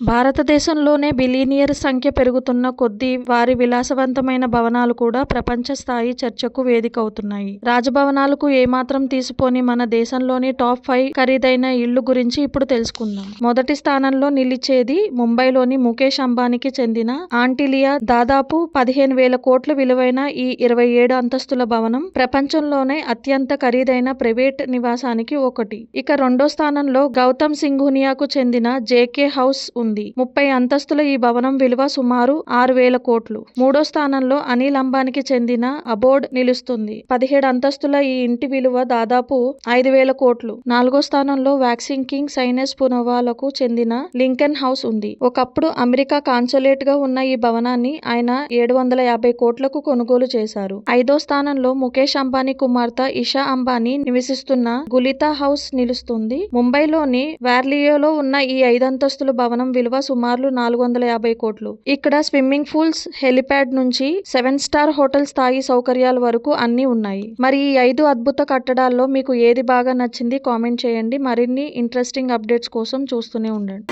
భారతదేశంలోనే బిలియనీర్ సంఖ్య పెరుగుతున్న కొద్దీ వారి విలాసవంతమైన భవనాలు కూడా ప్రపంచ స్థాయి చర్చకు వేదికవుతున్నాయి. రాజభవనాలకు ఏమాత్రం తీసిపోని మన దేశంలోని టాప్ 5 ఖరీదైన ఇళ్లు గురించి ఇప్పుడు తెలుసుకుందాం. మొదటి స్థానంలో నిలిచేది ముంబైలోని ముఖేష్ అంబానీకి చెందిన ఆంటిలియా. దాదాపు 15,000 కోట్ల విలువైన ఈ 27 అంతస్తుల భవనం ప్రపంచంలోనే అత్యంత ఖరీదైన ప్రైవేట్ నివాసానికి ఒకటి. ఇక రెండో స్థానంలో గౌతమ్ సింఘునియాకు చెందిన జేకే హౌస్ ఉంది. 30 అంతస్తుల ఈ భవనం విలువ సుమారు 6,000 కోట్లు. మూడో స్థానంలో అనిల్ అంబానీకి చెందిన అబోర్డ్ నిలుస్తుంది. 17 అంతస్తుల ఈ ఇంటి విలువ దాదాపు 5,000 కోట్లు. నాలుగో స్థానంలో వ్యాక్సింగ్ కింగ్ సైనస్ పునవాలకు చెందిన లింకన్ హౌస్ ఉంది. ఒకప్పుడు అమెరికా కాన్సులేట్ గా ఉన్న ఈ భవనాన్ని ఆయన 750 కోట్లకు కొనుగోలు చేశారు. ఐదో స్థానంలో ముఖేష్ అంబానీ కుమార్తె ఇషా అంబానీ నివసిస్తున్న గులితా హౌస్ నిలుస్తుంది. ముంబైలోని వార్లియోలో ఉన్న ఈ 5 అంతస్తుల భవనం విలువ సుమారు 450 కోట్లు. ఇక్కడ స్విమ్మింగ్ పూల్స్, హెలిప్యాడ్ నుంచి 7 స్టార్ హోటల్ స్థాయి సౌకర్యాల వరకు అన్నీ ఉన్నాయి. మరి ఈ 5 అద్భుత కట్టడాల్లో మీకు ఏది బాగా నచ్చింది కామెంట్ చేయండి. మరిన్ని ఇంట్రెస్టింగ్ అప్డేట్స్ కోసం చూస్తూనే ఉండండి.